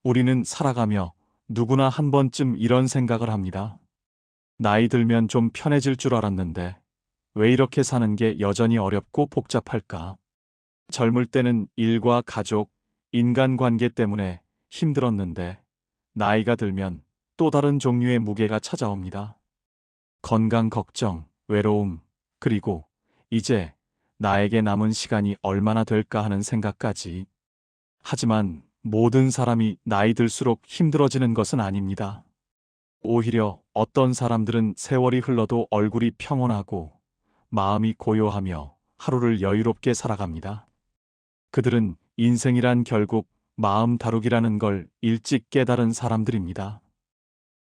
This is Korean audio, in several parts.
우리는 살아가며 누구나 한 번쯤 이런 생각을 합니다. 나이 들면 좀 편해질 줄 알았는데 왜 이렇게 사는 게 여전히 어렵고 복잡할까? 젊을 때는 일과 가족, 인간관계 때문에 힘들었는데 나이가 들면 또 다른 종류의 무게가 찾아옵니다. 건강 걱정, 외로움, 그리고 이제 나에게 남은 시간이 얼마나 될까 하는 생각까지. 하지만 모든 사람이 나이 들수록 힘들어지는 것은 아닙니다. 오히려 어떤 사람들은 세월이 흘러도 얼굴이 평온하고 마음이 고요하며 하루를 여유롭게 살아갑니다. 그들은 인생이란 결국 마음 다루기라는 걸 일찍 깨달은 사람들입니다.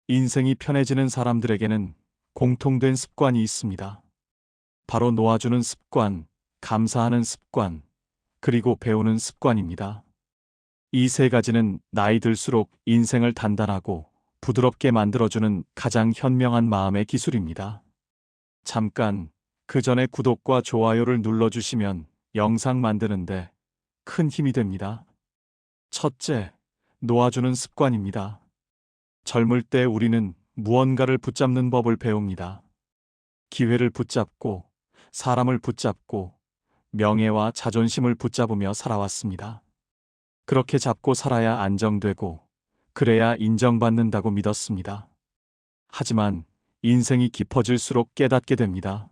인생이 편해지는 사람들에게는 공통된 습관이 있습니다. 바로 놓아주는 습관, 감사하는 습관, 그리고 배우는 습관입니다. 이 세 가지는 나이 들수록 인생을 단단하고 부드럽게 만들어주는 가장 현명한 마음의 기술입니다. 잠깐, 그 전에 구독과 좋아요를 눌러주시면 영상 만드는데 큰 힘이 됩니다. 첫째, 놓아주는 습관입니다. 젊을 때 우리는 무언가를 붙잡는 법을 배웁니다. 기회를 붙잡고, 사람을 붙잡고, 명예와 자존심을 붙잡으며 살아왔습니다. 그렇게 잡고 살아야 안정되고, 그래야 인정받는다고 믿었습니다. 하지만 인생이 깊어질수록 깨닫게 됩니다.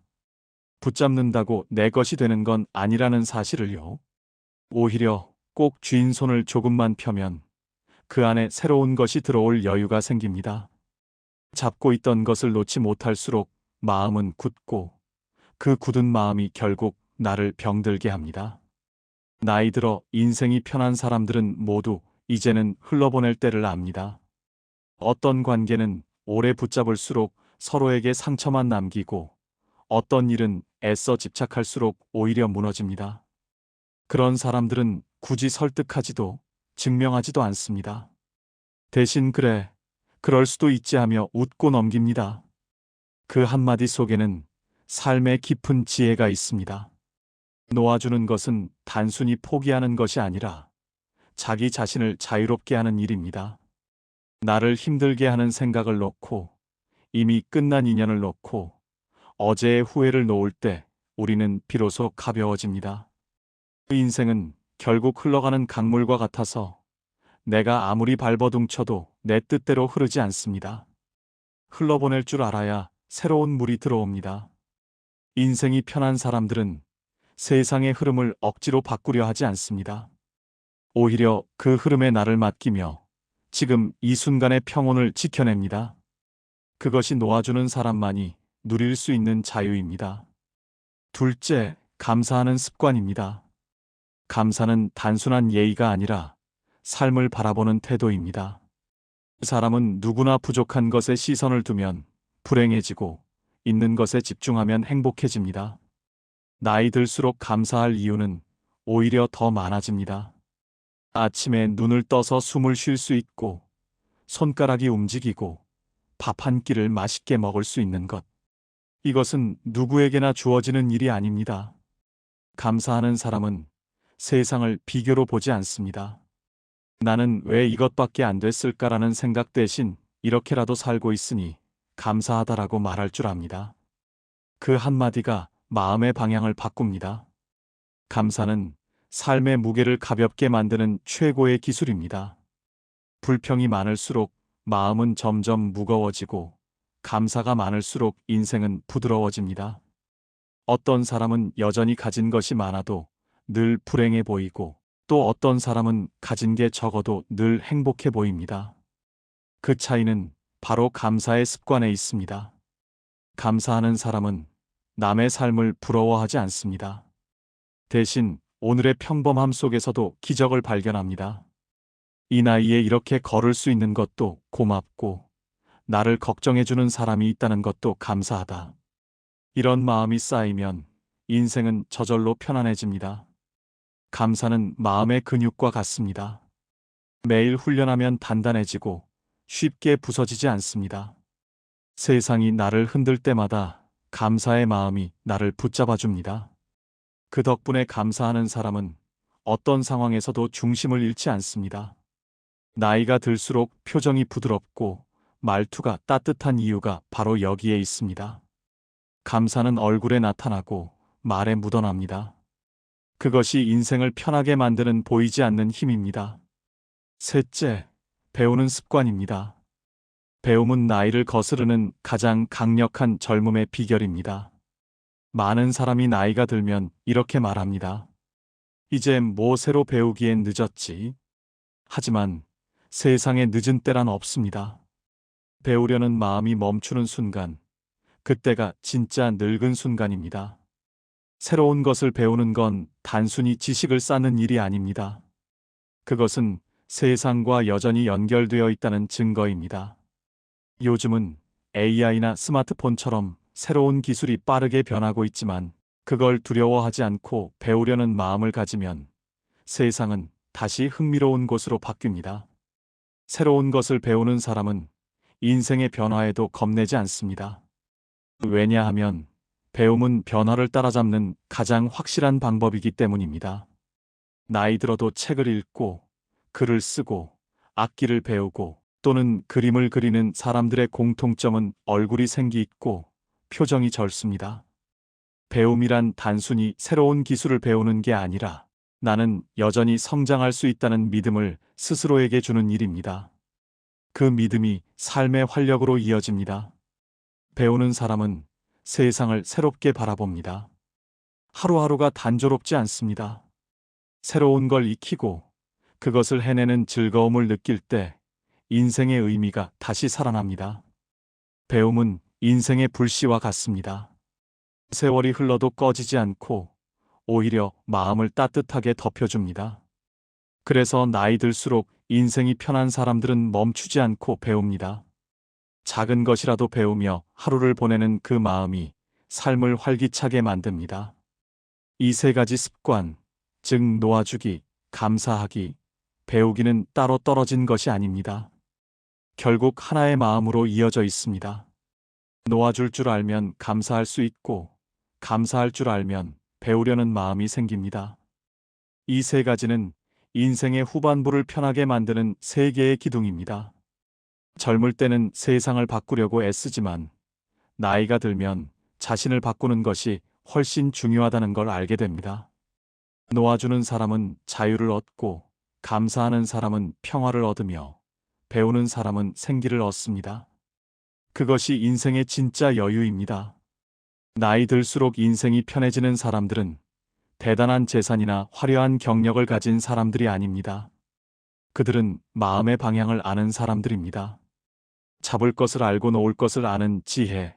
붙잡는다고 내 것이 되는 건 아니라는 사실을요. 오히려 꼭 쥔 손을 조금만 펴면 그 안에 새로운 것이 들어올 여유가 생깁니다. 잡고 있던 것을 놓지 못할수록 마음은 굳고 그 굳은 마음이 결국 나를 병들게 합니다. 나이 들어 인생이 편한 사람들은 모두 이제는 흘러보낼 때를 압니다. 어떤 관계는 오래 붙잡을수록 서로에게 상처만 남기고 어떤 일은 애써 집착할수록 오히려 무너집니다. 그런 사람들은 굳이 설득하지도 증명하지도 않습니다. 대신 그래, 그럴 수도 있지 하며 웃고 넘깁니다. 그 한마디 속에는 삶의 깊은 지혜가 있습니다. 놓아주는 것은 단순히 포기하는 것이 아니라 자기 자신을 자유롭게 하는 일입니다. 나를 힘들게 하는 생각을 놓고 이미 끝난 인연을 놓고 어제의 후회를 놓을 때 우리는 비로소 가벼워집니다. 그 인생은 결국 흘러가는 강물과 같아서 내가 아무리 발버둥쳐도 내 뜻대로 흐르지 않습니다. 흘러보낼 줄 알아야 새로운 물이 들어옵니다. 인생이 편한 사람들은 세상의 흐름을 억지로 바꾸려 하지 않습니다. 오히려 그 흐름에 나를 맡기며 지금 이 순간의 평온을 지켜냅니다. 그것이 놓아주는 사람만이 누릴 수 있는 자유입니다. 둘째, 감사하는 습관입니다. 감사는 단순한 예의가 아니라 삶을 바라보는 태도입니다. 사람은 누구나 부족한 것에 시선을 두면 불행해지고 있는 것에 집중하면 행복해집니다. 나이 들수록 감사할 이유는 오히려 더 많아집니다. 아침에 눈을 떠서 숨을 쉴 수 있고 손가락이 움직이고 밥 한 끼를 맛있게 먹을 수 있는 것. 이것은 누구에게나 주어지는 일이 아닙니다. 감사하는 사람은 세상을 비교로 보지 않습니다. 나는 왜 이것밖에 안 됐을까라는 생각 대신 이렇게라도 살고 있으니 감사하다라고 말할 줄 압니다. 그 한마디가 마음의 방향을 바꿉니다. 감사는 삶의 무게를 가볍게 만드는 최고의 기술입니다. 불평이 많을수록 마음은 점점 무거워지고 감사가 많을수록 인생은 부드러워집니다. 어떤 사람은 여전히 가진 것이 많아도 늘 불행해 보이고 또 어떤 사람은 가진 게 적어도 늘 행복해 보입니다. 그 차이는 바로 감사의 습관에 있습니다. 감사하는 사람은 남의 삶을 부러워하지 않습니다. 대신 오늘의 평범함 속에서도 기적을 발견합니다. 이 나이에 이렇게 걸을 수 있는 것도 고맙고 나를 걱정해주는 사람이 있다는 것도 감사하다. 이런 마음이 쌓이면 인생은 저절로 편안해집니다. 감사는 마음의 근육과 같습니다. 매일 훈련하면 단단해지고 쉽게 부서지지 않습니다. 세상이 나를 흔들 때마다 감사의 마음이 나를 붙잡아 줍니다. 그 덕분에 감사하는 사람은 어떤 상황에서도 중심을 잃지 않습니다. 나이가 들수록 표정이 부드럽고 말투가 따뜻한 이유가 바로 여기에 있습니다. 감사는 얼굴에 나타나고 말에 묻어납니다. 그것이 인생을 편하게 만드는 보이지 않는 힘입니다. 셋째, 배우는 습관입니다. 배움은 나이를 거스르는 가장 강력한 젊음의 비결입니다. 많은 사람이 나이가 들면 이렇게 말합니다. 이제 뭐 새로 배우기엔 늦었지. 하지만 세상에 늦은 때란 없습니다. 배우려는 마음이 멈추는 순간, 그때가 진짜 늙은 순간입니다. 새로운 것을 배우는 건 단순히 지식을 쌓는 일이 아닙니다. 그것은 세상과 여전히 연결되어 있다는 증거입니다. 요즘은 AI나 스마트폰처럼 새로운 기술이 빠르게 변하고 있지만 그걸 두려워하지 않고 배우려는 마음을 가지면 세상은 다시 흥미로운 곳으로 바뀝니다. 새로운 것을 배우는 사람은 인생의 변화에도 겁내지 않습니다. 왜냐하면 배움은 변화를 따라잡는 가장 확실한 방법이기 때문입니다. 나이 들어도 책을 읽고 글을 쓰고 악기를 배우고 또는 그림을 그리는 사람들의 공통점은 얼굴이 생기 있고 표정이 젊습니다. 배움이란 단순히 새로운 기술을 배우는 게 아니라 나는 여전히 성장할 수 있다는 믿음을 스스로에게 주는 일입니다. 그 믿음이 삶의 활력으로 이어집니다. 배우는 사람은 세상을 새롭게 바라봅니다. 하루하루가 단조롭지 않습니다. 새로운 걸 익히고 그것을 해내는 즐거움을 느낄 때 인생의 의미가 다시 살아납니다. 배움은 인생의 불씨와 같습니다. 세월이 흘러도 꺼지지 않고 오히려 마음을 따뜻하게 덮여줍니다. 그래서 나이 들수록 인생이 편한 사람들은 멈추지 않고 배웁니다. 작은 것이라도 배우며 하루를 보내는 그 마음이 삶을 활기차게 만듭니다. 이 세 가지 습관, 즉 놓아주기, 감사하기, 배우기는 따로 떨어진 것이 아닙니다. 결국 하나의 마음으로 이어져 있습니다. 놓아줄 줄 알면 감사할 수 있고, 감사할 줄 알면 배우려는 마음이 생깁니다. 이 세 가지는 인생의 후반부를 편하게 만드는 세 개의 기둥입니다. 젊을 때는 세상을 바꾸려고 애쓰지만 나이가 들면 자신을 바꾸는 것이 훨씬 중요하다는 걸 알게 됩니다. 놓아주는 사람은 자유를 얻고 감사하는 사람은 평화를 얻으며 배우는 사람은 생기를 얻습니다. 그것이 인생의 진짜 여유입니다. 나이 들수록 인생이 편해지는 사람들은 대단한 재산이나 화려한 경력을 가진 사람들이 아닙니다. 그들은 마음의 방향을 아는 사람들입니다. 잡을 것을 알고 놓을 것을 아는 지혜,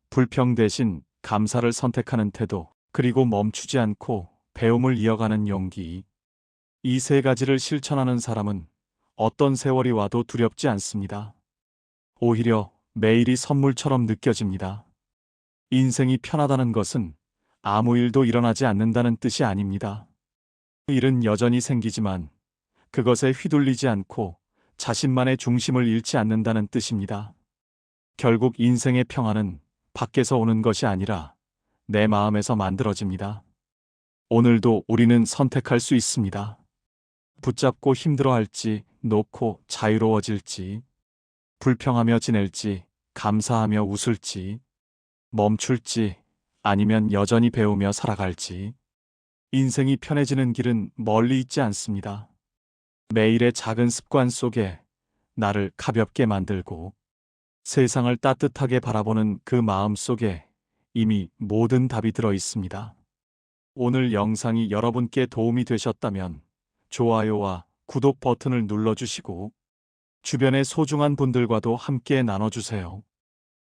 불평 대신 감사를 선택하는 태도, 그리고 멈추지 않고 배움을 이어가는 용기. 이 세 가지를 실천하는 사람은 어떤 세월이 와도 두렵지 않습니다. 오히려 매일이 선물처럼 느껴집니다. 인생이 편하다는 것은 아무 일도 일어나지 않는다는 뜻이 아닙니다. 일은 여전히 생기지만 그것에 휘둘리지 않고 자신만의 중심을 잃지 않는다는 뜻입니다. 결국 인생의 평화는 밖에서 오는 것이 아니라 내 마음에서 만들어집니다. 오늘도 우리는 선택할 수 있습니다. 붙잡고 힘들어할지, 놓고 자유로워질지, 불평하며 지낼지, 감사하며 웃을지, 멈출지, 아니면 여전히 배우며 살아갈지. 인생이 편해지는 길은 멀리 있지 않습니다. 매일의 작은 습관 속에 나를 가볍게 만들고 세상을 따뜻하게 바라보는 그 마음 속에 이미 모든 답이 들어 있습니다. 오늘 영상이 여러분께 도움이 되셨다면 좋아요와 구독 버튼을 눌러주시고 주변의 소중한 분들과도 함께 나눠주세요.